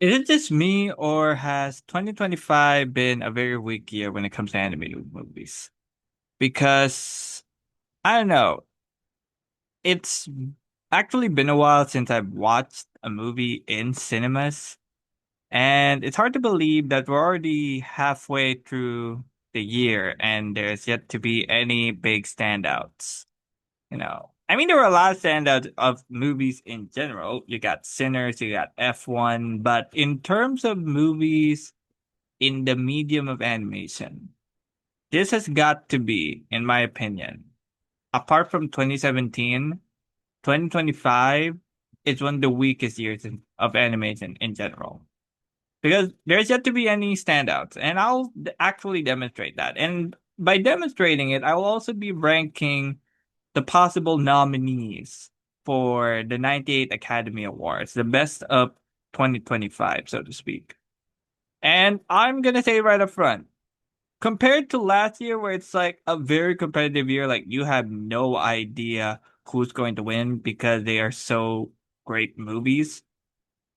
Is it just me, or has 2025 been a very weak year when it comes to animated movies? Because I don't know, it's actually been a while since I've watched a movie in cinemas, and it's hard to believe that we're already halfway through the year and there's yet to be any big standouts. I mean, there were a lot of standouts of movies in general. You got Sinners, you got F1, but in terms of movies in the medium of animation, this has got to be, in my opinion, apart from 2017, 2025 is one of the weakest years of animation in general. Because there's yet to be any standouts, and I'll actually demonstrate that. And by demonstrating it, I will also be ranking the possible nominees for the 98 Academy Awards, the best of 2025, so to speak. And I'm gonna say right up front, compared to last year where it's like a very competitive year, like you have no idea who's going to win because they are so great movies.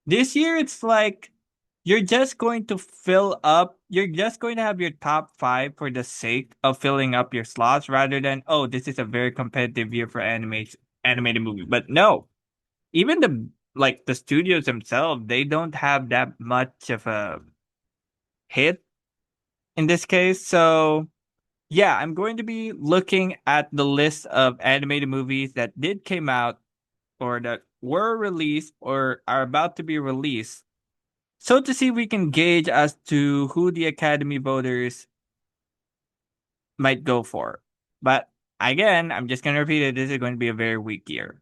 This year it's like you're just going to have your top five for the sake of filling up your slots rather than, oh, this is a very competitive year for animated movie. But no, even the studios themselves, they don't have that much of a hit in this case. So yeah, I'm going to be looking at the list of animated movies that did came out or that were released or are about to be released. So to see if we can gauge as to who the Academy voters might go for. But again, I'm just gonna repeat it. This is going to be a very weak year.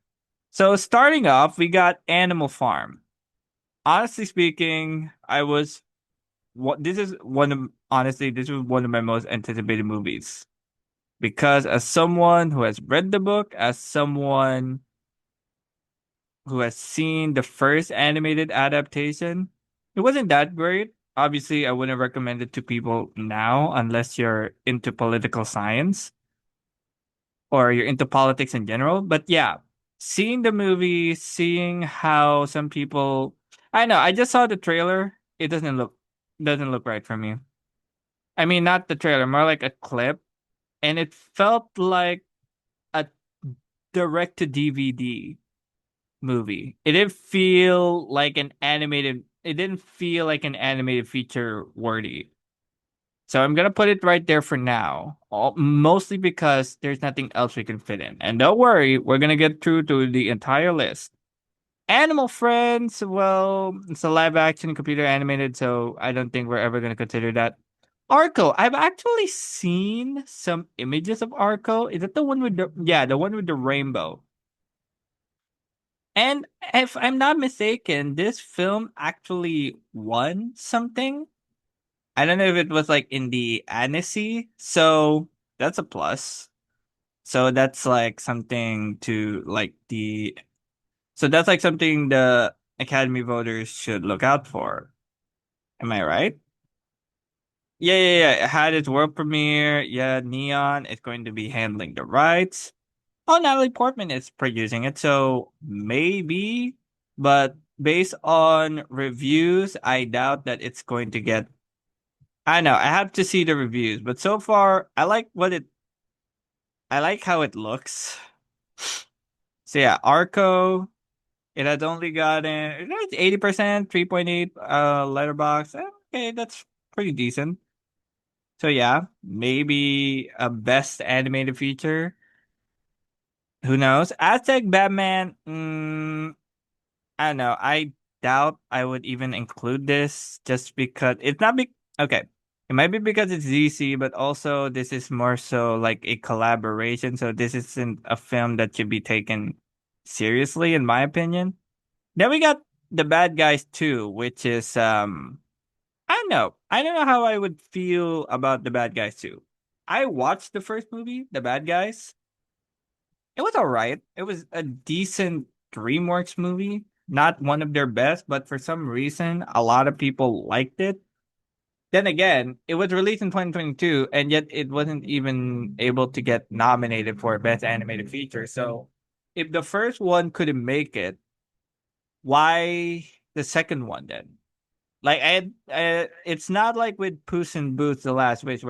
So starting off, we got Animal Farm. Honestly speaking, I was what this is one of honestly, this was one of my most anticipated movies. Because as someone who has read the book, as someone who has seen the first animated adaptation, it wasn't that great. Obviously, I wouldn't recommend it to people now unless you're into political science or you're into politics in general. But yeah, seeing the movie, seeing how some people, I know, I just saw the trailer. It doesn't look right for me. I mean, not the trailer, more like a clip, and it felt like a direct to DVD movie. It didn't feel like an animated feature worthy. So I'm gonna put it right there for now, mostly because there's nothing else we can fit in. And don't worry, we're gonna get through to the entire list. Animal Friends, well, it's a live action computer animated, so I don't think we're ever gonna consider that. Arco, I've actually seen some images of Arco. Is that the one with the one with the rainbow? And if I'm not mistaken, this film actually won something. I don't know if it was like in the Annecy, so that's a plus. So that's like something to like the so that's like something the Academy voters should look out for. Am I right? Yeah. It had its world premiere. Yeah, Neon is going to be handling the rights. Oh, Natalie Portman is producing it, so maybe. But based on reviews, I doubt that it's going to get. I know, I have to see the reviews, but so far, I like how it looks. So yeah, Arco, it has only gotten it's 80%, 3.8 letterbox. Okay, that's pretty decent. So yeah, maybe a best animated feature. Who knows? Aztec Batman, I don't know. I doubt I would even include this just because it's not big. Okay. It might be because it's DC, but also this is more so like a collaboration. So this isn't a film that should be taken seriously, in my opinion. Then we got The Bad Guys 2, which is I don't know. I don't know how I would feel about The Bad Guys 2. I watched the first movie, The Bad Guys. It was all right. It was a decent DreamWorks movie. Not one of their best, but for some reason, a lot of people liked it. Then again, it was released in 2022, and yet it wasn't even able to get nominated for Best Animated Feature. So, if the first one couldn't make it, why the second one then? Like it's not like with Puss in Boots: The Last Wish,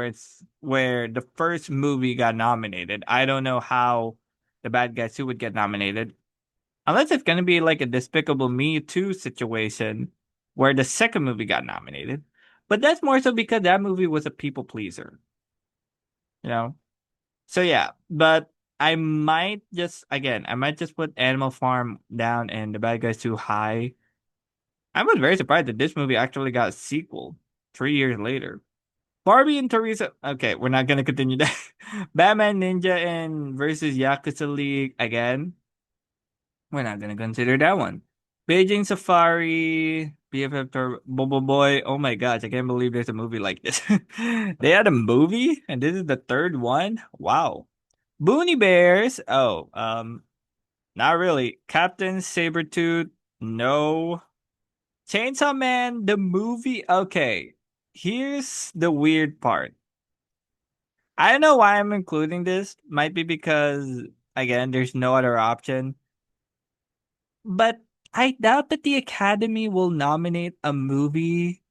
where the first movie got nominated. I don't know how the Bad Guys 2 would get nominated, unless it's gonna be like a Despicable Me 2 situation where the second movie got nominated. But that's more so because that movie was a people pleaser, you know. So yeah, but I might just put Animal Farm down and the Bad Guys Too high. I was very surprised that this movie actually got a sequel 3 years later. Barbie and Teresa. Okay, we're not gonna continue that. Batman Ninja and versus Yakuza League again. We're not gonna consider that one. Beijing Safari, BFF Bobo Boy. Oh my gosh, I can't believe there's a movie like this. They had a movie, and this is the third one. Wow. Boonie Bears. Oh, not really. Captain Sabretooth. No. Chainsaw Man, the movie. Okay. Here's the weird part. I don't know why I'm including this. Might be because, again, there's no other option. But I doubt that the Academy will nominate a movie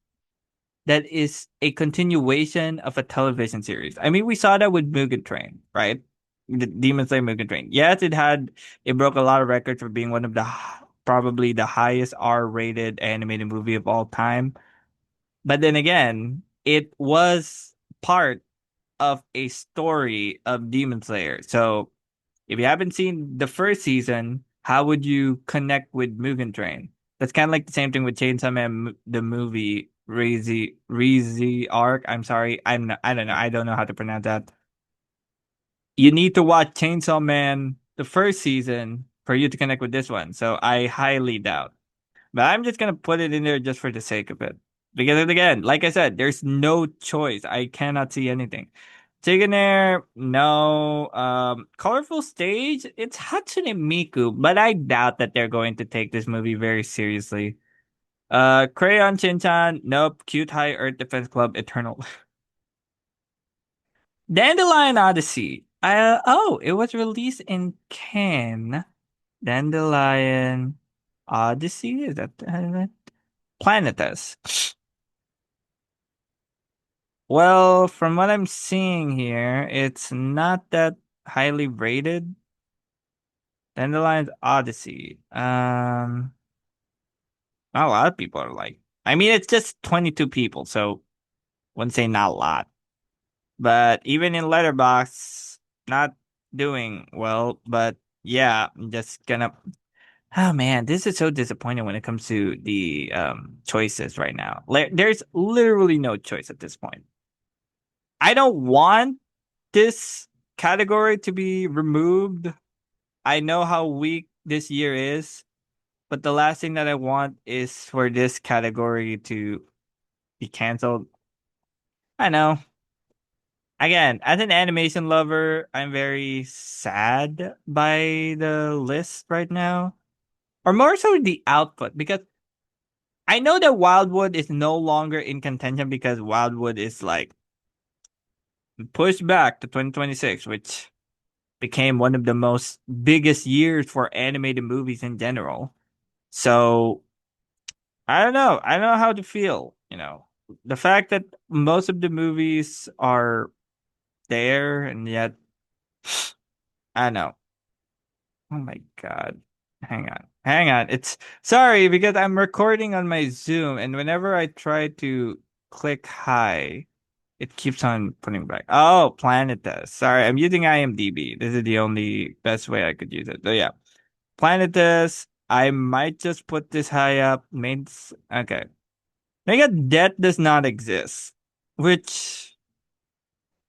that is a continuation of a television series. I mean, we saw that with Mugen Train, right? The Demon Slayer Mugen Train. Yes, it broke a lot of records for being one of probably the highest R-rated animated movie of all time. But then again, it was part of a story of Demon Slayer. So if you haven't seen the first season, how would you connect with Mugen Train? That's kind of like the same thing with Chainsaw Man, the movie Rizi Arc. I'm sorry, I don't know. I don't know how to pronounce that. You need to watch Chainsaw Man the first season for you to connect with this one. So I highly doubt. But I'm just gonna put it in there just for the sake of it. Because again, like I said, there's no choice. I cannot see anything. Tiganair, no. Colorful Stage, it's Hatsune Miku, but I doubt that they're going to take this movie very seriously. Crayon Shinchan, nope. Cute High Earth Defense Club, Eternal. Dandelion Odyssey. It was released in Cannes. Dandelion Odyssey, is that Planetus? Well, from what I'm seeing here, it's not that highly rated. Dandelion's Odyssey. Not a lot of people are like. I mean, it's just 22 people, so wouldn't say not a lot. But even in Letterbox, not doing well. But yeah, I'm just gonna. Oh man, this is so disappointing when it comes to the choices right now. There's literally no choice at this point. I don't want this category to be removed. I know how weak this year is, but the last thing that I want is for this category to be canceled. I know. Again, as an animation lover, I'm very sad by the list right now. Or more so the output, because I know that Wildwood is no longer in contention because Wildwood is like pushed back to 2026, which became one of the most biggest years for animated movies in general. So I don't know. I don't know how to feel, The fact that most of the movies are there and yet I don't know. Oh my God. Hang on. Hang on. It's sorry because I'm recording on my Zoom and whenever I try to click hi, it keeps on putting back. Oh, Planetus. Sorry, I'm using IMDb. This is the only best way I could use it. So yeah. Planetus. I might just put this high up. Okay. Mega Death does not exist. Which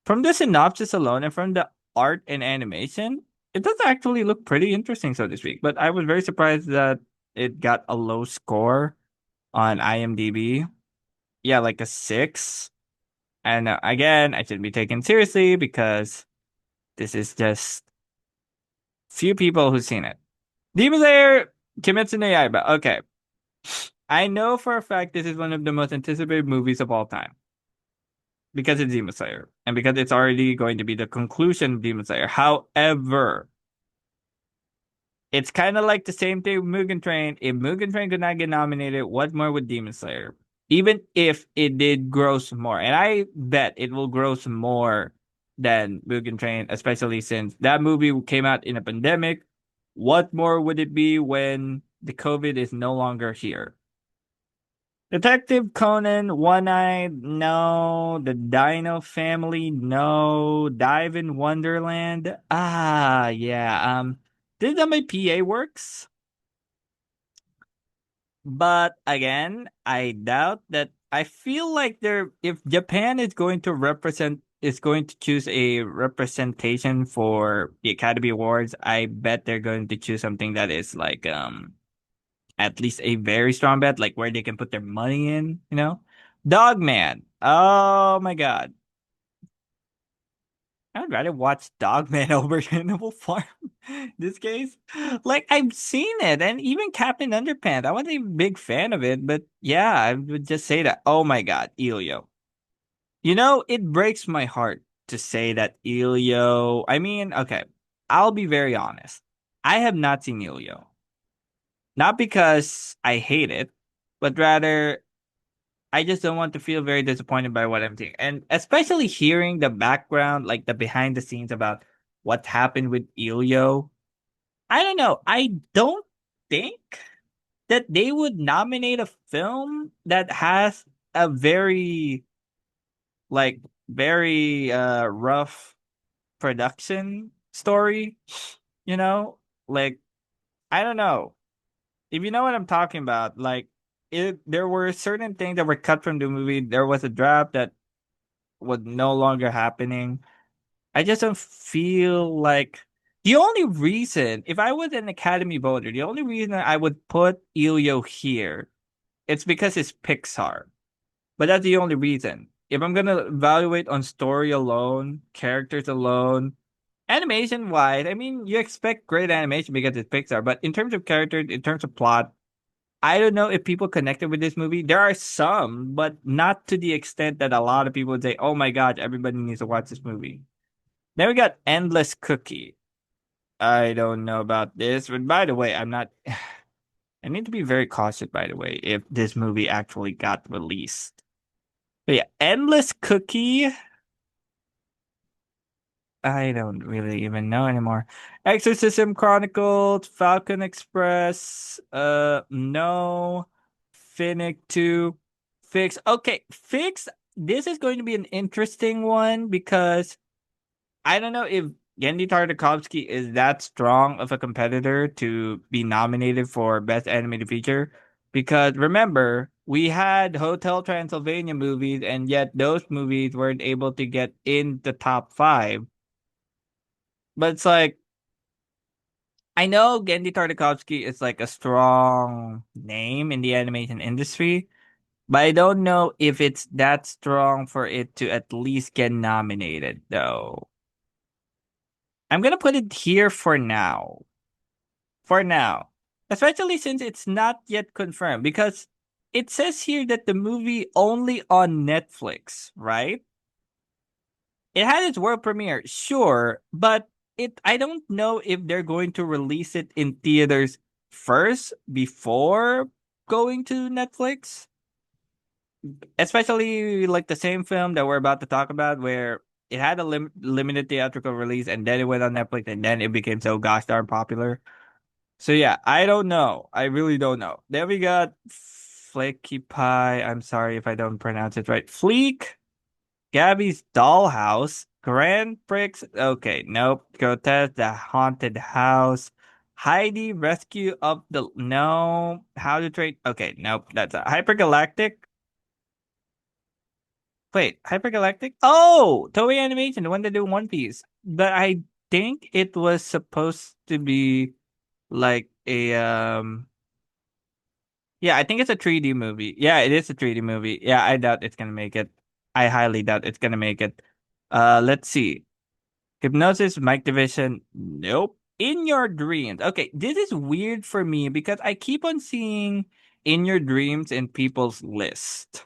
from the synopsis alone and from the art and animation, it does actually look pretty interesting, so to speak. But I was very surprised that it got a low score on IMDb. Yeah, like a 6. And again, I shouldn't be taken seriously because this is just few people who've seen it. Demon Slayer, Kimetsu no Yaiba. Okay. I know for a fact this is one of the most anticipated movies of all time because it's Demon Slayer and because it's already going to be the conclusion of Demon Slayer. However, it's kind of like the same thing with Mugen Train. If Mugen Train could not get nominated, what more would Demon Slayer? even if it did gross more. And I bet it will gross more than Mugen Train, especially since that movie came out in a pandemic. What more would it be when the COVID is no longer here? Detective Conan, One Eye, no. The Dino Family, no. Dive in Wonderland, yeah. This is how my PA works. But again, I doubt that. I feel like if Japan is going to choose a representation for the Academy Awards, I bet they're going to choose something that is like at least a very strong bet, like where they can put their money in, you know? Dogman. Oh my god. I would rather watch Dogman over Animal Farm. This case, like I've seen it, and even Captain Underpants. I wasn't a big fan of it, but yeah, I would just say that. Oh my god, Elio. You know, it breaks my heart to say that Elio. I mean, okay, I'll be very honest. I have not seen Elio, not because I hate it, but rather I just don't want to feel very disappointed by what I'm seeing. And especially hearing the background, like the behind the scenes about what happened with Elio. I don't know. I don't think that they would nominate a film that has a like very rough production story, you know? Like I don't know. If you know what I'm talking about, like there were certain things that were cut from the movie. There was a draft that was no longer happening. I just don't feel like the only reason, if I was an Academy voter, the only reason I would put Elio here, it's because it's Pixar. But that's the only reason. If I'm gonna evaluate on story alone, characters alone, animation wise, I mean, you expect great animation because it's Pixar. But in terms of characters, in terms of plot, I don't know if people connected with this movie. There are some, but not to the extent that a lot of people would say, "Oh my god, everybody needs to watch this movie." Then we got Endless Cookie. I don't know about this, but by the way, I'm not. I need to be very cautious, by the way, if this movie actually got released. But yeah, Endless Cookie. I don't really even know anymore. Exorcism Chronicles, Falcon Express. No. Finnick 2. Fix. Okay, Fix. This is going to be an interesting one because I don't know if Gendy Tartakovsky is that strong of a competitor to be nominated for Best Animated Feature. Because remember, we had Hotel Transylvania movies, and yet those movies weren't able to get in the top five. But it's like, I know Gendy Tartakovsky is like a strong name in the animation industry, but I don't know if it's that strong for it to at least get nominated, though. I'm gonna put it here for now. For now. Especially since it's not yet confirmed, because it says here that the movie only on Netflix, right? It had its world premiere, sure, but I don't know if they're going to release it in theaters first before going to Netflix. Especially like the same film that we're about to talk about, where it had a limited theatrical release and then it went on Netflix and then it became so gosh darn popular. So yeah, I don't know. I really don't know. Then we got Flaky Pie. I'm sorry if I don't pronounce it right. Fleek, Gabby's Dollhouse, Grand Prix. Okay, nope. Grotesque, The Haunted House. Heidi, Rescue of the no. How to Trade. Okay, nope. That's a Hypergalactic. Wait, Hypergalactic? Oh, Toei Animation, the one that do One Piece. But I think it was supposed to be like a yeah, I think it's a 3D movie. Yeah, it is a 3D movie. Yeah, I doubt it's gonna make it. I highly doubt it's gonna make it. Let's see. Hypnosis, Mike Division. Nope. In Your Dreams. Okay, this is weird for me because I keep on seeing In Your Dreams in people's list.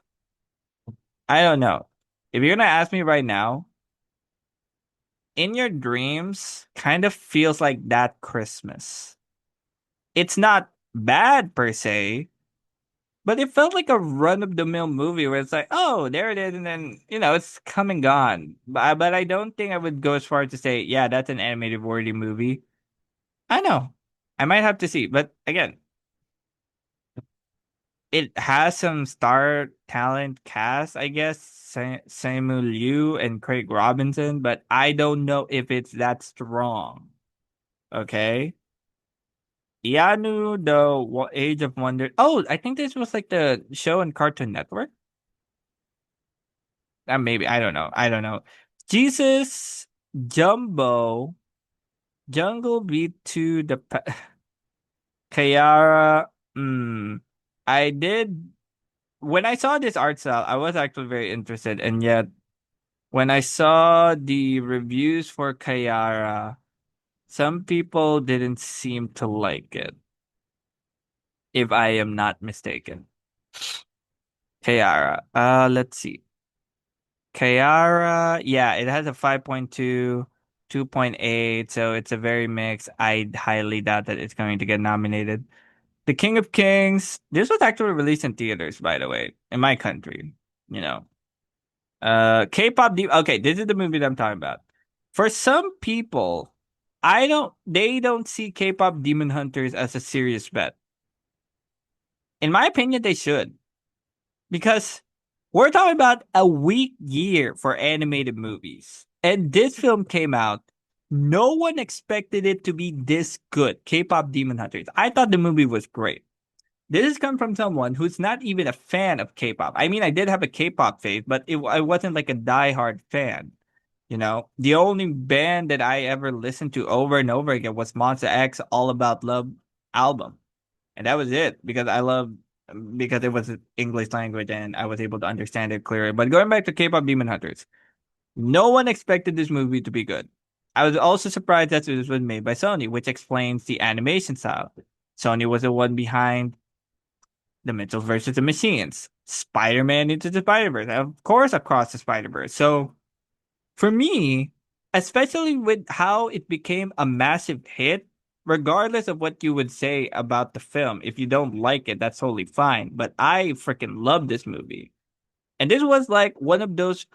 I don't know. If you're gonna ask me right now, In Your Dreams kind of feels like that Christmas. It's not bad per se, But it felt like a run-of-the-mill movie where it's like, oh, there it is, and then it's come and gone. But I don't think I would go as far to say, yeah, that's an animated worthy movie. I know, I might have to see, but again, it has some star talent cast, I guess, Samuel Liu and Craig Robinson, but I don't know if it's that strong. Okay. Ianu, the Age of Wonder. Oh, I think this was like the show on Cartoon Network. Maybe I don't know. I don't know. Jesus, Jumbo, Jungle Beat to the Kayara. I did when I saw this art style. I was actually very interested, and yet when I saw the reviews for Kayara, some people didn't seem to like it. If I am not mistaken, Kayara. Let's see. Kayara, yeah, it has a 5.2, 2.8, so it's a very mixed. I highly doubt that it's going to get nominated. The King of Kings, this was actually released in theaters, by the way, in my country. You know. K-pop okay, this is the movie that I'm talking about. For some people, they don't see K-pop Demon Hunters as a serious bet. In my opinion, they should. Because we're talking about a weak year for animated movies. And this film came out. No one expected it to be this good. K-pop Demon Hunters. I thought the movie was great. This has come from someone who's not even a fan of K-pop. I mean, I did have a K-pop phase, but I wasn't like a diehard fan. The only band that I ever listened to over and over again was Monster X All About Love album. And that was it because it was English language and I was able to understand it clearly. But going back to K-pop Demon Hunters, no one expected this movie to be good. I was also surprised that this was made by Sony, which explains the animation style. Sony was the one behind The Mitchells versus the Machines, Spider-Man Into the Spider-Verse, of course, Across the Spider-Verse. So for me, especially with how it became a massive hit, regardless of what you would say about the film, if you don't like it, that's totally fine. But I freaking love this movie. And this was like one of those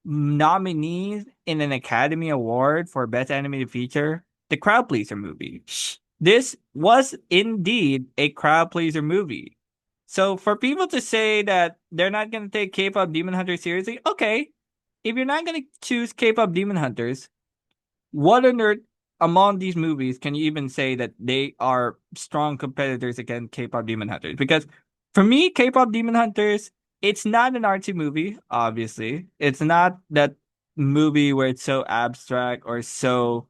nominees in an Academy Award for Best Animated Feature, the Crowd Pleaser movie. This was indeed a crowd pleaser movie. So for people to say that they're not going to take K-pop Demon Hunters seriously, okay, if you're not going to choose K-pop Demon Hunters, what on earth among these movies can you even say that they are strong competitors against K-pop Demon Hunters? Because for me, K-pop Demon Hunters, it's not an artsy movie, obviously. It's not that movie where it's so abstract or so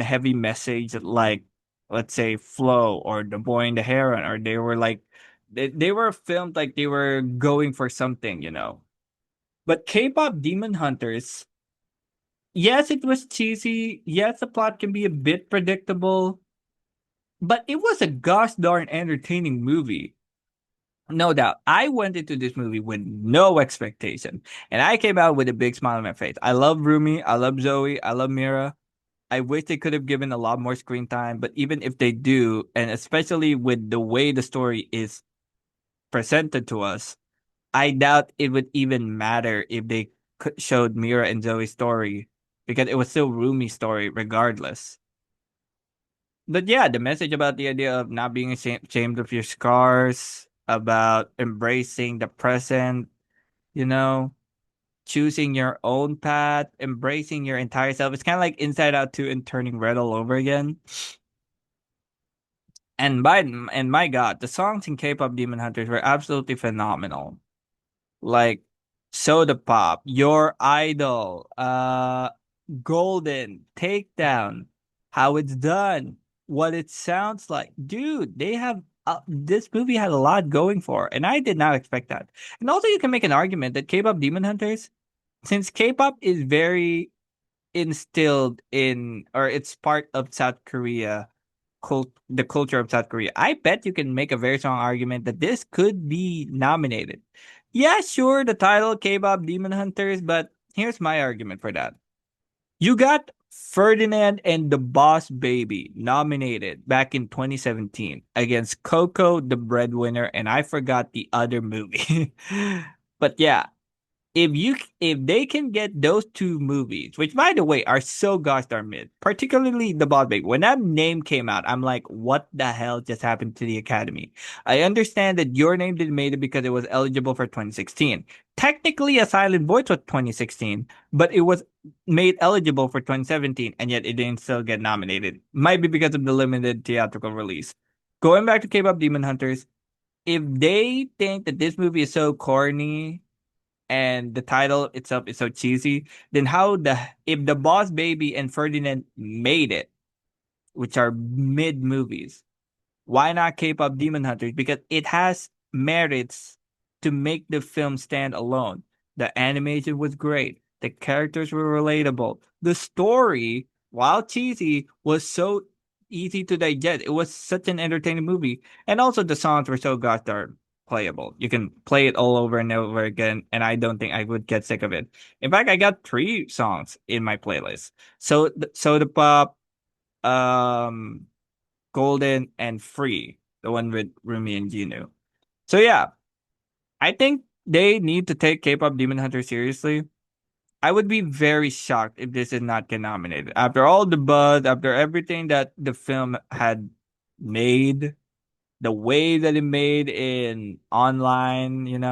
heavy message like, let's say, Flow or The Boy and the Heron, or they were like, they were filmed like they were going for something. But K-pop Demon Hunters, yes, it was cheesy. Yes, the plot can be a bit predictable, but it was a gosh darn entertaining movie. No doubt. I went into this movie with no expectation, and I came out with a big smile on my face. I love Rumi. I love Zoe. I love Mira. I wish they could have given a lot more screen time, but even if they do, and especially with the way the story is presented to us, I doubt it would even matter if they showed Mira and Zoe's story because it was still Rumi's story regardless. But yeah, the message about the idea of not being ashamed of your scars, about embracing the present, you know, choosing your own path, embracing your entire self. It's kind of like Inside Out 2 and Turning Red all over again. And my God, the songs in K-pop Demon Hunters were absolutely phenomenal. Like Soda Pop, Your Idol, Golden, Takedown, How It's Done, What It Sounds Like. Dude, this movie had a lot going for, it, and I did not expect that. And also, you can make an argument that K-pop Demon Hunters, since K-pop is very instilled in, or it's part of South Korea, the culture of South Korea. I bet you can make a very strong argument that this could be nominated. Yeah, sure, the title K-pop Demon Hunters, but here's my argument for that. You got Ferdinand and the Boss Baby nominated back in 2017 against Coco the Breadwinner, and I forgot the other movie. But yeah, if they can get those two movies, which by the way are so gosh darn mid, particularly the Boss Baby. When that name came out, I'm like, what the hell just happened to the Academy? I understand that Your Name didn't make it because it was eligible for 2016. Technically, A Silent Voice was 2016, but it was made eligible for 2017, and yet it didn't still get nominated. Might be because of the limited theatrical release. Going back to K-pop Demon Hunters, if they think that this movie is so corny and the title itself is so cheesy, then how the if the Boss Baby and Ferdinand made it, which are mid movies, why not K-pop Demon Hunters? Because it has merits to make the film stand alone. The animation was great. The characters were relatable. The story, while cheesy, was so easy to digest. It was such an entertaining movie. And also the songs were so gosh darn playable. You can play it all over and over again, and I don't think I would get sick of it. In fact, I got three songs in my playlist. So the pop, um Golden, and Free, the one with Rumi and Ginu. So yeah, I think they need to take K-pop Demon Hunter seriously. I would be very shocked if this did not get nominated. After all the buzz, after everything that the film had made, the way that it made in online,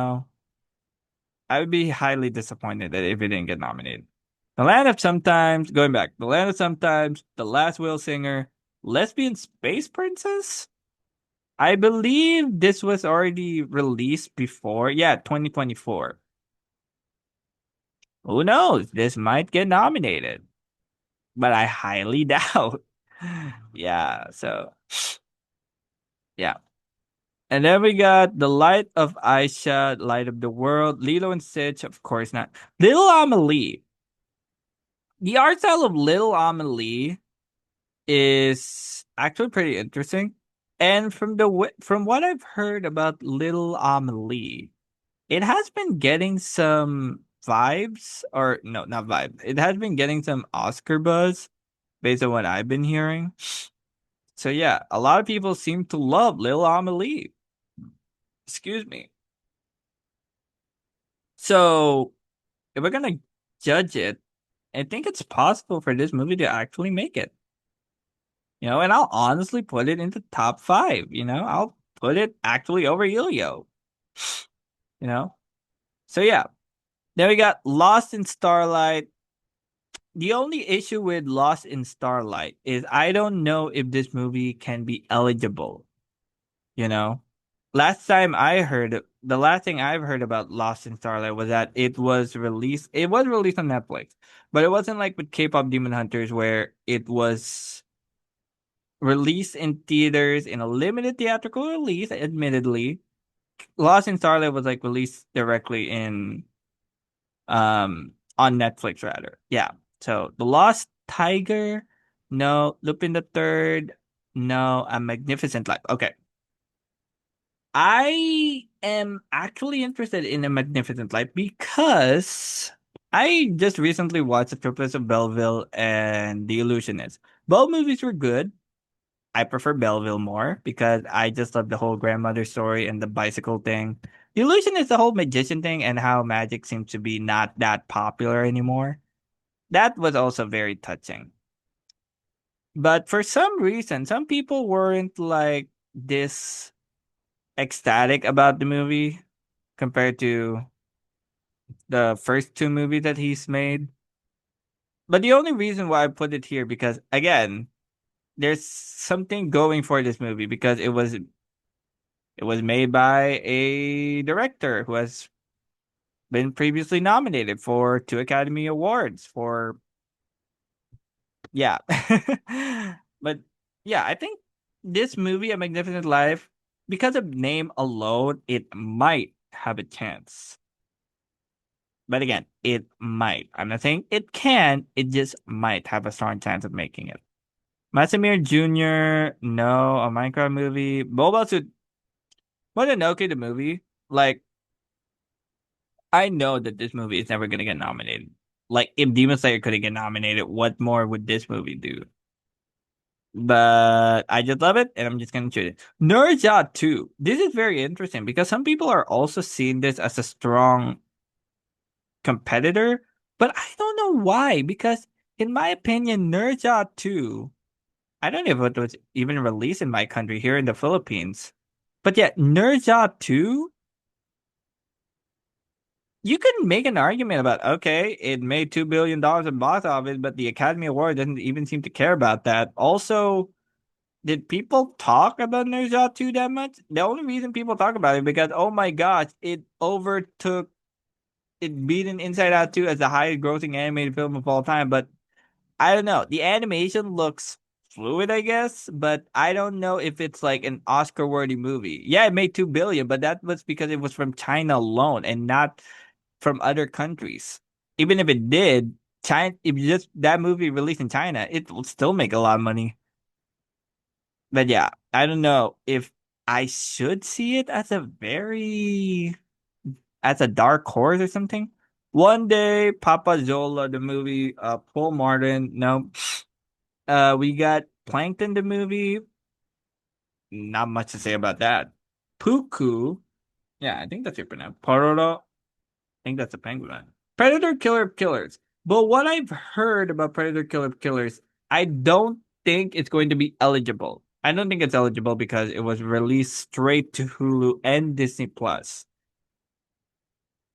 I would be highly disappointed that if it didn't get nominated. The Land of Sometimes, going back, The Land of Sometimes, The Last Whale Singer, Lesbian Space Princess? I believe this was already released before. Yeah, 2024. Who knows? This might get nominated, but I highly doubt. Yeah, so yeah. And then we got The Light of Aisha, Light of the World, Lilo and Stitch, of course not. Little Amelie. The art style of Little Amelie is actually pretty interesting. And from what I've heard about Little Amelie, it has been getting some vibes, or no, not vibes. It has been getting some Oscar buzz based on what I've been hearing. So yeah, a lot of people seem to love Lil Amelie. Excuse me. So if we're gonna judge it, I think it's possible for this movie to actually make it. And I'll honestly put it into top five. I'll put it actually over Yo-Yo. You know. So yeah. Then we got Lost in Starlight. The only issue with Lost in Starlight is I don't know if this movie can be eligible, you know? The last thing I've heard about Lost in Starlight was that it was released on Netflix, but it wasn't like with K-pop Demon Hunters where it was released in theaters in a limited theatrical release, admittedly. Lost in Starlight was like released directly in on Netflix rather. Yeah. So The Lost Tiger, no. Lupin the Third, no. A Magnificent Life. Okay. I am actually interested in A Magnificent Life because I just recently watched The Triplets of Belleville and The Illusionist. Both movies were good. I prefer Belleville more because I just love the whole grandmother story and the bicycle thing. The Illusion is the whole magician thing and how magic seems to be not that popular anymore. That was also very touching. But for some reason, some people weren't like this ecstatic about the movie compared to the first two movies that he's made. But the only reason why I put it here because again, there's something going for this movie because it was made by a director who has been previously nominated for two Academy Awards for yeah. But yeah, I think this movie, A Magnificent Life, because of name alone, it might have a chance. But again, it might. I'm not saying it can, it just might have a strong chance of making it. Masamir Jr., no, a Minecraft movie. Mobile Suit Mononoke, the movie. Like, I know that this movie is never gonna get nominated. Like if Demon Slayer couldn't get nominated, what more would this movie do? But I just love it, and I'm just gonna choose it. Naruto 2. This is very interesting because some people are also seeing this as a strong competitor, but I don't know why. Because in my opinion, Naruto 2, I don't know if it was even released in my country here in the Philippines. But yeah, Naruto 2, you can make an argument about, okay, it made $2 billion in box office, but the Academy Award doesn't even seem to care about that. Also, did people talk about Naruto 2 that much? The only reason people talk about it because, oh my gosh, it overtook, it beat an Inside Out 2 as the highest grossing animated film of all time. But I don't know. The animation looks fluid, I guess, but I don't know if it's like an Oscar-worthy movie. Yeah, it made 2 billion, but that was because it was from China alone and not from other countries. Even if it did, China, if you just that movie released in China, it will still make a lot of money. But yeah, I don't know if I should see it as a as a dark horse or something. One day, Papa Zola, the movie, Paul Martin, no. We got Plankton, the movie. Not much to say about that. Puku, yeah, I think that's your pronoun. Pororo, I think that's a penguin. Predator Killer Killers. But what I've heard about Predator Killer Killers, I don't think it's going to be eligible. I don't think it's eligible because it was released straight to Hulu and Disney Plus.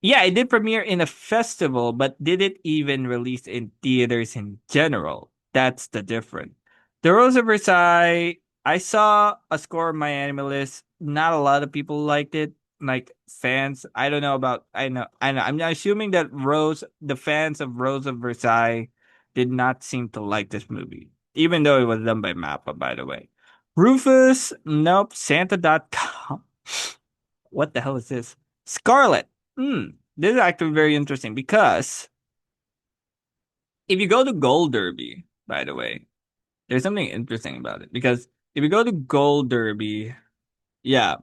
Yeah, it did premiere in a festival, but did it even release in theaters in general? That's the difference. The Rose of Versailles, I saw a score of my anime list. Not a lot of people liked it. Like fans, I don't know about. I know. I'm assuming that the fans of Rose of Versailles, did not seem to like this movie, even though it was done by Mappa, by the way. Rufus, nope. Santa.com. What the hell is this? Scarlet. This is actually very interesting because if you go to Gold Derby, by the way, there's something interesting about it. Because if you go to Gold Derby, yeah,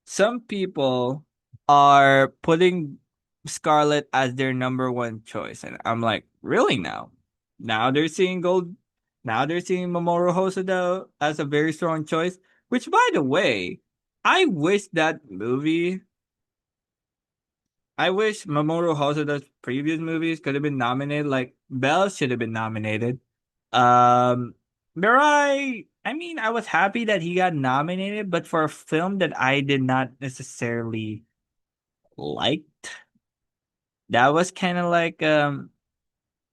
some people are putting Scarlet as their number one choice. And I'm like, really now? Now they're seeing Gold. Now they're seeing Mamoru Hosoda as a very strong choice. Which, by the way, I wish that movie I wish Mamoru Hosoda's previous movies could have been nominated. Like Belle should have been nominated. Um, Mirai. I mean, I was happy that he got nominated, but for a film that I did not necessarily like, that was kind of like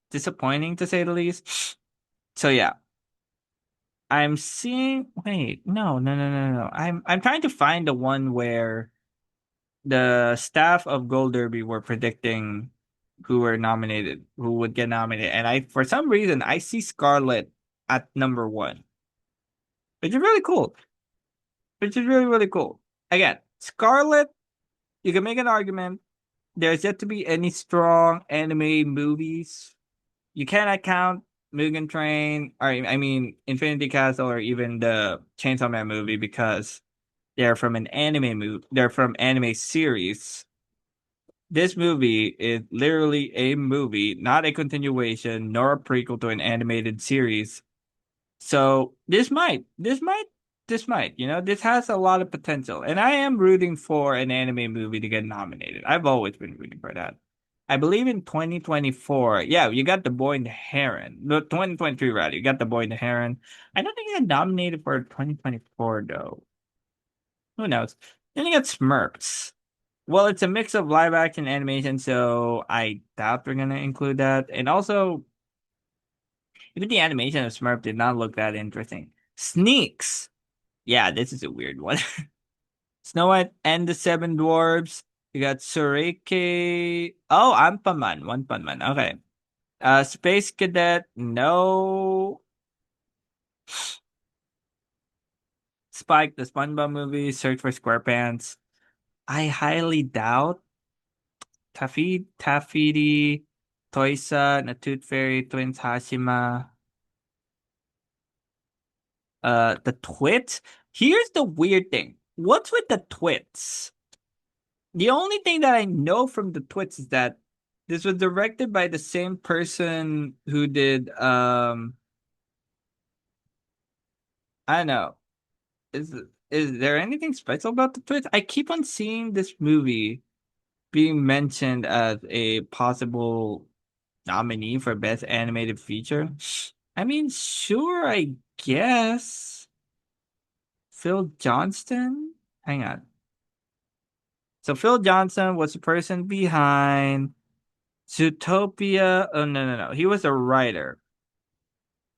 disappointing to say the least. So yeah, I'm seeing. Wait, no, no, no, no, no. I'm trying to find the one where the staff of Gold Derby were predicting who would get nominated, and I for some reason I see Scarlet at number one, which is really cool. Which is really really cool. Again, Scarlet, you can make an argument. There's yet to be any strong anime movies. You cannot count Mugen Train, or I mean Infinity Castle, or even the Chainsaw Man movie because they're from an anime movie. They're from anime series. This movie is literally a movie, not a continuation nor a prequel to an animated series. So this has a lot of potential. And I am rooting for an anime movie to get nominated. I've always been rooting for that. I believe in 2024, yeah, you got The Boy and the Heron. No, 2023 rather, you got The Boy and the Heron. I don't think it got nominated for 2024 though. Who knows? Then you got Smurfs. Well, it's a mix of live action animation, so I doubt they're gonna include that. And also, even the animation of Smurf did not look that interesting. Sneaks. Yeah, this is a weird one. Snow White and the Seven Dwarfs. You got Sureke. Oh, Ampaman. One Punman. Okay. Space Cadet. No. Spike, the SpongeBob movie. Search for SquarePants. I highly doubt Tafiti, Toysa, the Tooth Fairy, Twins Hashima, the Twits. Here's the weird thing. What's with the Twits? The only thing that I know from the Twits is that This was directed by the same person who did I don't know. Is is there anything special about the twist? I keep on seeing this movie being mentioned as a possible nominee for best animated feature. I mean, sure, I guess. Phil Johnston? Hang on. So Phil Johnson was the person behind Zootopia. Oh no. He was a writer.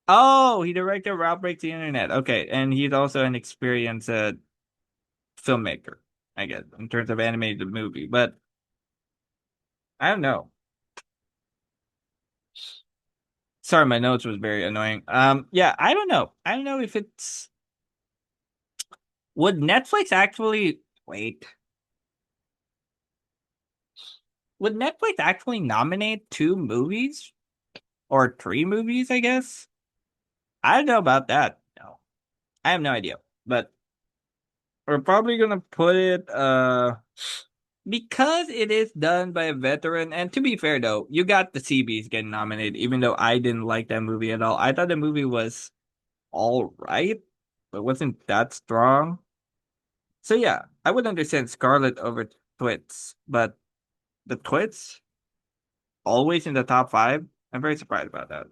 Oh, he directed Ralph Breaks the Internet. Okay, and he's also an experienced filmmaker, I guess, in terms of animated movie. But I don't know. Sorry, my notes was very annoying. Yeah, I don't know. I don't know if it's would Netflix actually wait. Would Netflix actually nominate two movies or three movies, I guess? I don't know about that. No. I have no idea. But we're probably gonna put it because it is done by a veteran, and to be fair though, you got the CBs getting nominated, even though I didn't like that movie at all. I thought the movie was all right, but wasn't that strong. So yeah, I would understand Scarlet over Twits, but the Twits always in the top five. I'm very surprised about that.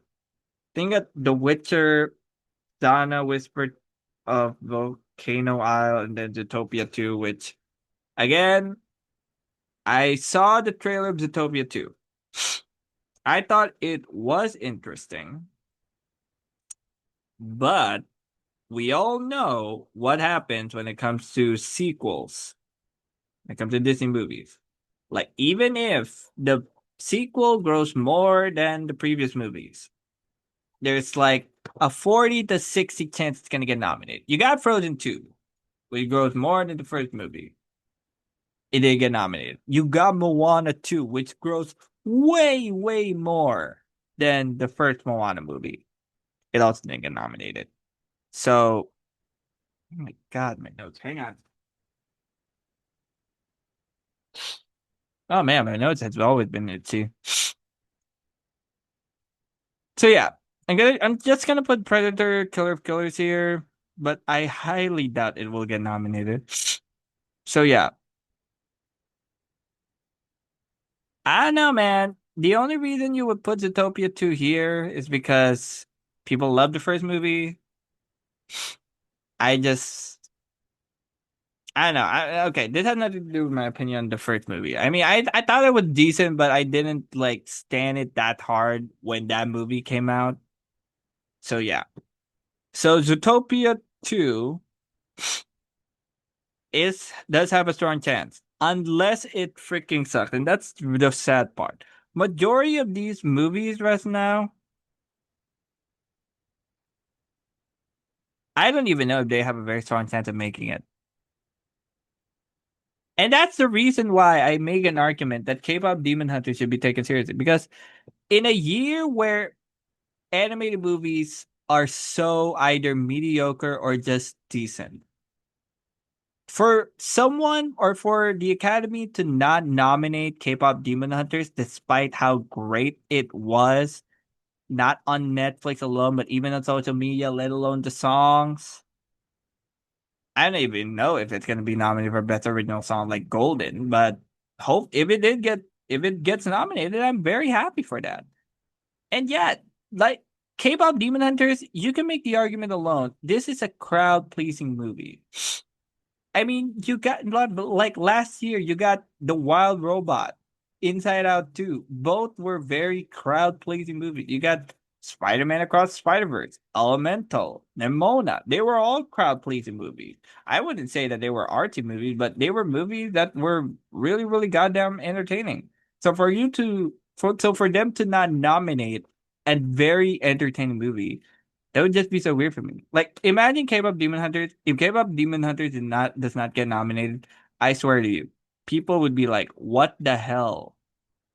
Think that The Witcher, Donna Whispered of Volcano Isle, and then Zootopia 2, which again, I saw the trailer of Zootopia 2. I thought it was interesting, but we all know what happens when it comes to sequels, when it comes to Disney movies. Like, even if the sequel grows more than the previous movies, there's like a 40 to 60 chance it's going to get nominated. You got Frozen 2, which grows more than the first movie. It didn't get nominated. You got Moana 2, which grows way more than the first Moana movie. It also didn't get nominated. So, oh my God, my notes. Hang on. Oh man, my notes has always been itchy. So yeah, I'm just gonna put Predator Killer of Killers here, but I highly doubt it will get nominated. So yeah, I don't know, man. The only reason you would put Zootopia 2 here is because people love the first movie. I just I don't know. Okay, this has nothing to do with my opinion on the first movie. I mean, I thought it was decent, but I didn't like stand it that hard when that movie came out. So yeah. So Zootopia 2 is does have a strong chance. Unless it freaking sucks. And that's the sad part. Majority of these movies right now, I don't even know if they have a very strong chance of making it. And that's the reason why I make an argument that K-pop Demon Hunter should be taken seriously. Because in a year where animated movies are so either mediocre or just decent, for someone or for the Academy to not nominate K-pop Demon Hunters, despite how great it was, not on Netflix alone, but even on social media, let alone the songs. I don't even know if it's gonna be nominated for Best Original Song like Golden, but hope if it gets nominated, I'm very happy for that. And yet, like K-pop Demon Hunters, you can make the argument alone. This is a crowd pleasing movie. I mean, you got like last year, you got The Wild Robot, Inside Out 2. Both were very crowd pleasing movies. You got Spider-Man Across the Spider-Verse, Elemental, Nimona. They were all crowd pleasing movies. I wouldn't say that they were artsy movies, but they were movies that were really goddamn entertaining. So for them to not nominate a very entertaining movie, that would just be so weird for me. Like, imagine K-pop Demon Hunters. If K-pop Demon Hunters does not get nominated, I swear to you, people would be like, "What the hell,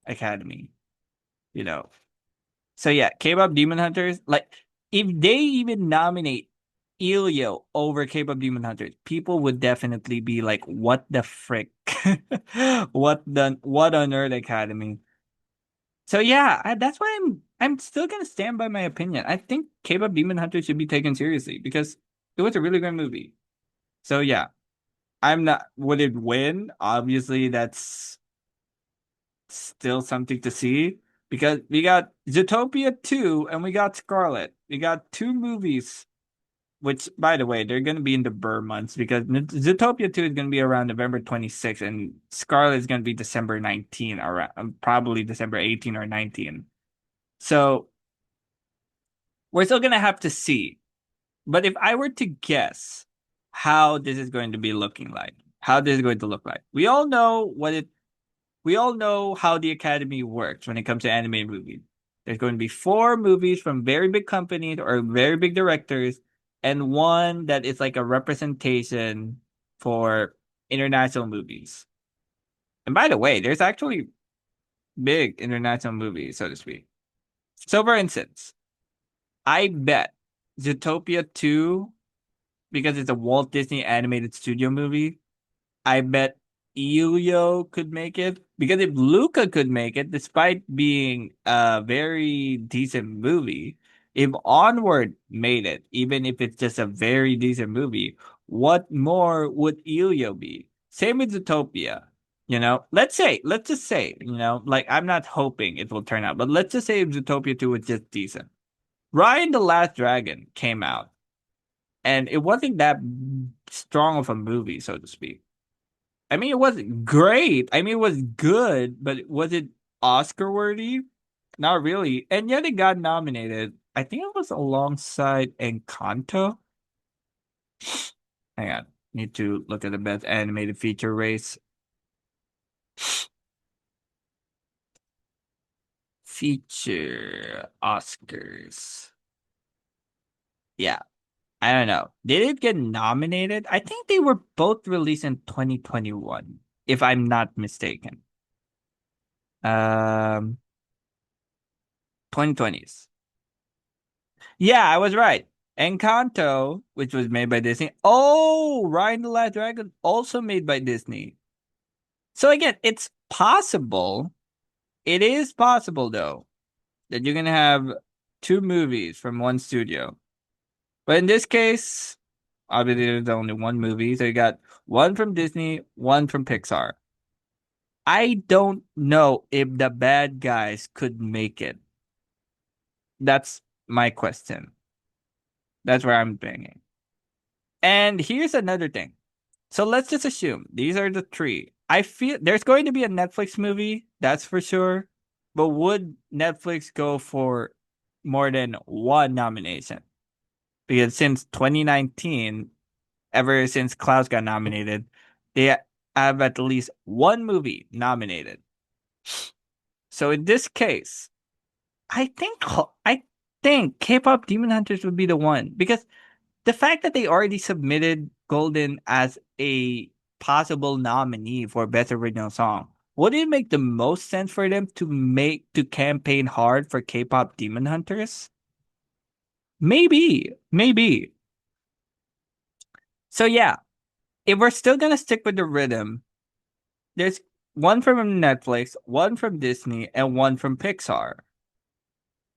Academy?" You know. So yeah, K-pop Demon Hunters. Like, if they even nominate Elio over K-pop Demon Hunters, people would definitely be like, "What the frick? What on earth, Academy?" So yeah, that's why I'm still gonna stand by my opinion. I think K-pop Demon Hunter should be taken seriously because it was a really great movie. So yeah, I'm not. Would it win? Obviously, that's still something to see because we got Zootopia 2 and we got Scarlet. We got two movies, which, by the way, they're going to be in the Burr months because Zootopia 2 is going to be around November 26th and Scarlet is going to be December 19, around probably December 18 or 19. So we're still going to have to see. But if I were to guess how this is going to be looking like, how this is going to look like, we all know how the Academy works when it comes to animated movies. There's going to be four movies from very big companies or very big directors, and one that is like a representation for international movies. And by the way, there's actually big international movies, so to speak. So, for instance, I bet Zootopia 2, because it's a Walt Disney animated studio movie, I bet Elio could make it because if Luca could make it, despite being a very decent movie, if Onward made it, even if it's just a very decent movie, what more would Elio be? Same with Zootopia. Let's just say, like I'm not hoping it will turn out, but let's just say if Zootopia 2 was just decent. Ryan the Last Dragon came out, and it wasn't that strong of a movie, so to speak. I mean, it wasn't great. I mean, it was good, but was it Oscar worthy? Not really. And yet it got nominated. I think it was alongside Encanto. Hang on. Need to look at the best animated feature race. Feature Oscars. Yeah, I don't know. Did it get nominated? I think they were both released in 2021, if I'm not mistaken. Um, 2020s. Yeah, I was right. Encanto, which was made by Disney. Oh, Ryan the Last Dragon, also made by Disney. So again, it's possible. It is possible though that you're gonna have two movies from one studio. But in this case, obviously there's only one movie, so you got one from Disney, one from Pixar. I don't know if the bad guys could make it. That's my question. That's where I'm banging. And here's another thing. So let's just assume these are the three. I feel there's going to be a Netflix movie, that's for sure. But would Netflix go for more than one nomination? Because since 2019, ever since Klaus got nominated, they have at least one movie nominated. So in this case, I think K-pop Demon Hunters would be the one because the fact that they already submitted Golden as a possible nominee for Best Original Song, would it make the most sense for them to campaign hard for K-pop Demon Hunters? Maybe, maybe. So yeah, if we're still gonna stick with the rhythm, there's one from Netflix, one from Disney, and one from Pixar.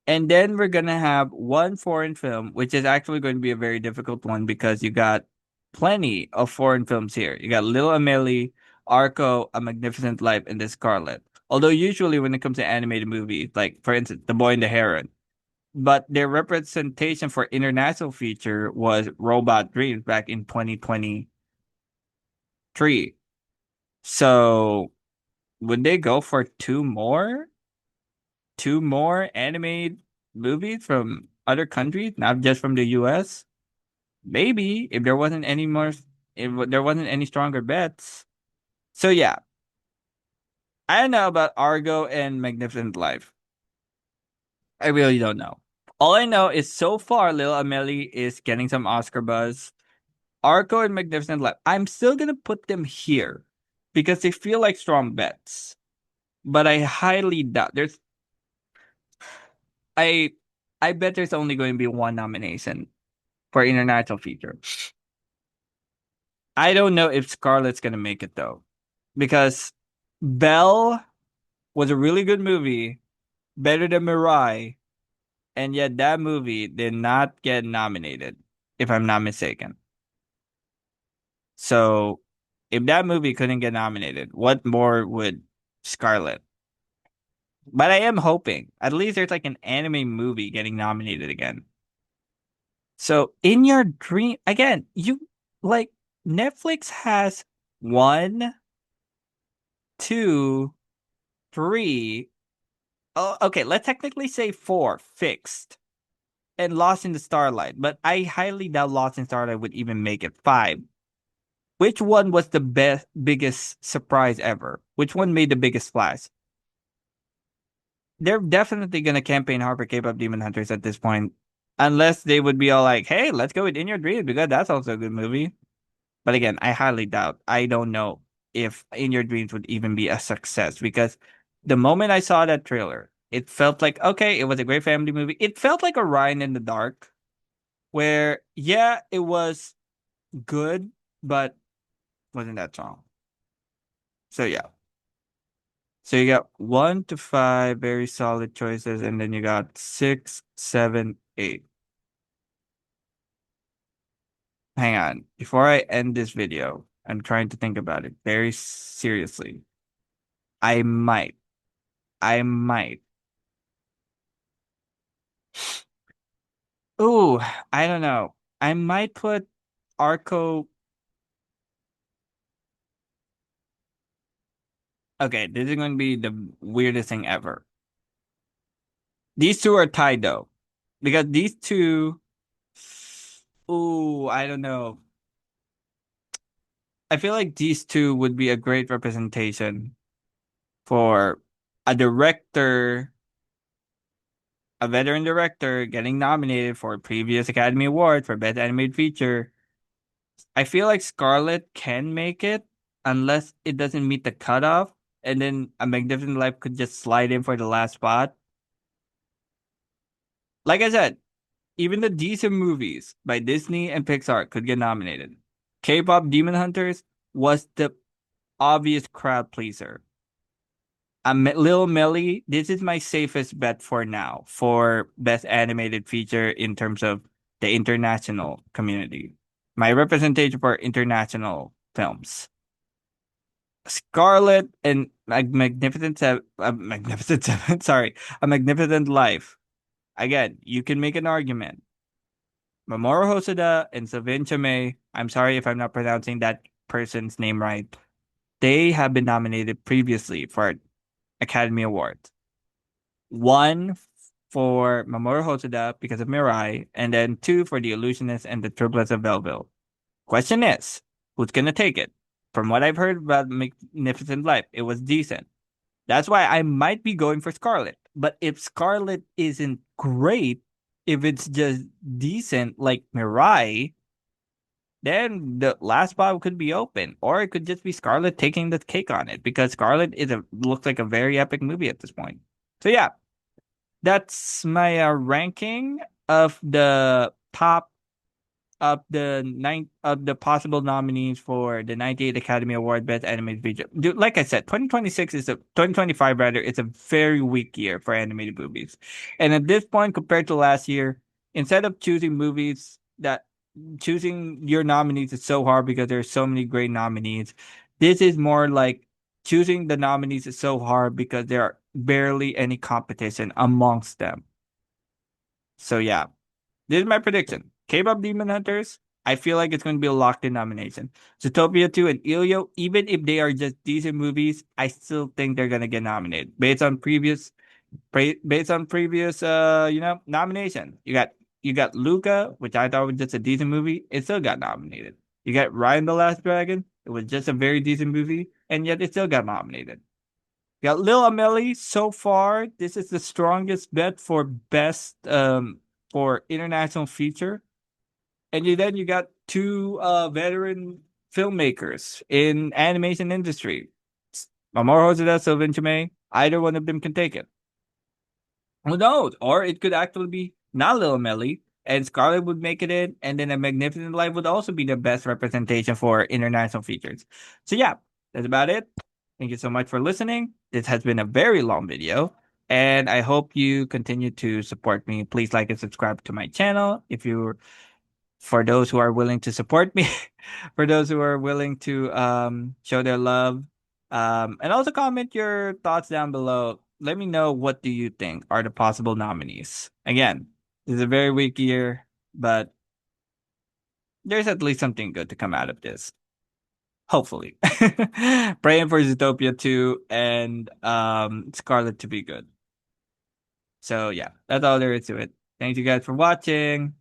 And then we're gonna have one foreign film, which is actually going to be a very difficult one because you got plenty of foreign films here. You got Little Amelie, Arco, A Magnificent Life, and The Scarlet. Although usually when it comes to animated movies, like for instance, The Boy and the Heron, but their representation for international feature was Robot Dreams back in 2023. So would they go for two more animated movies from other countries, not just from the US? Maybe if there wasn't any stronger bets. So yeah, I don't know about Argo and Magnificent Life. I really don't know. All I know is so far, Little Amelie is getting some Oscar buzz. Argo and Magnificent Life, I'm still gonna put them here because they feel like strong bets. But I highly doubt I I bet there's only going to be one nomination for international feature. I don't know if Scarlett's gonna make it though, because Belle was a really good movie, better than Mirai, and yet that movie did not get nominated, if I'm not mistaken. So if that movie couldn't get nominated, what more would Scarlet? But I am hoping at least there's like an anime movie getting nominated again. So in your dream, again, you like Netflix has one, two, three. Oh, okay, let's technically say four fixed and Lost in the Starlight, but I highly doubt Lost in Starlight would even make it five. Which one was the biggest surprise ever? Which one made the biggest splash? They're definitely gonna campaign hard for K-pop Demon Hunters at this point, unless they would be all like, "Hey, let's go with In Your Dreams because that's also a good movie." But again, I highly doubt. I don't know if In Your Dreams would even be a success because the moment I saw that trailer, it felt like okay, it was a great family movie. It felt like Orion in the Dark, where yeah, it was good, but wasn't that strong. So yeah. So you got 1 to 5 very solid choices, and then you got 6, 7, 8. Hang on. Before I end this video, I'm trying to think about it very seriously. I might, I might. Ooh, I don't know. I might put Arco. Okay, this is going to be the weirdest thing ever. These two are tied though, because these two. Ooh, I don't know. I feel like these two would be a great representation for a director, a veteran director getting nominated for a previous Academy Award for Best Animated Feature. I feel like Scarlett can make it unless it doesn't meet the cutoff, and then A Magnificent Life could just slide in for the last spot. Like I said, even the decent movies by Disney and Pixar could get nominated. K-pop Demon Hunters was the obvious crowd pleaser. Lil Melly, this is my safest bet for now for best animated feature in terms of the international community. My representation for international films. Scarlet and Magnificent Seven, sorry, A Magnificent Life. Again, you can make an argument. Mamoru Hosoda and Sylvain Chame, I'm sorry if I'm not pronouncing that person's name right. They have been nominated previously for Academy Awards. One for Mamoru Hosoda because of Mirai, and then two for The Illusionist and The Triplets of Belleville. Question is, who's gonna take it? From what I've heard about Magnificent Life, it was decent. That's why I might be going for Scarlet. But if Scarlet isn't great, if it's just decent like Mirai, then the last spot could be open, or it could just be Scarlet taking the cake on it because Scarlet looks like a very epic movie at this point. So yeah, that's my ranking of the top of the possible nominees for the 98th Academy Award Best Animated Feature. Dude, like I said, 2026 is a 2025 rather, it's a very weak year for animated movies. And at this point compared to last year, instead of choosing movies that choosing your nominees is so hard because there's so many great nominees. This is more like choosing the nominees is so hard because there are barely any competition amongst them. So yeah, this is my prediction. K-pop Demon Hunters, I feel like it's going to be a locked-in nomination. Zootopia 2 and Ilyo, even if they are just decent movies, I still think they're going to get nominated based on previous nomination. You got Luca, which I thought was just a decent movie. It still got nominated. You got Ryan the Last Dragon. It was just a very decent movie, and yet it still got nominated. You got Lil Amelie. So far, this is the strongest bet for best for international feature. And you got two veteran filmmakers in animation industry. Mamoru Hosoda, Sylvain Chame. Either one of them can take it. Who knows? Or it could actually be not Lil Melly, and Scarlet would make it in, and then A Magnificent Life would also be the best representation for international features. So yeah, that's about it. Thank you so much for listening. This has been a very long video, And I hope you continue to support me. Please like and subscribe to my channel if you for those who are willing to support me, for those who are willing to show their love. And also comment your thoughts down below. Let me know what do you think are the possible nominees. Again, this is a very weak year, but there's at least something good to come out of this. Hopefully. Praying for Zootopia 2 and Scarlet to be good. So yeah, that's all there is to it. Thank you guys for watching.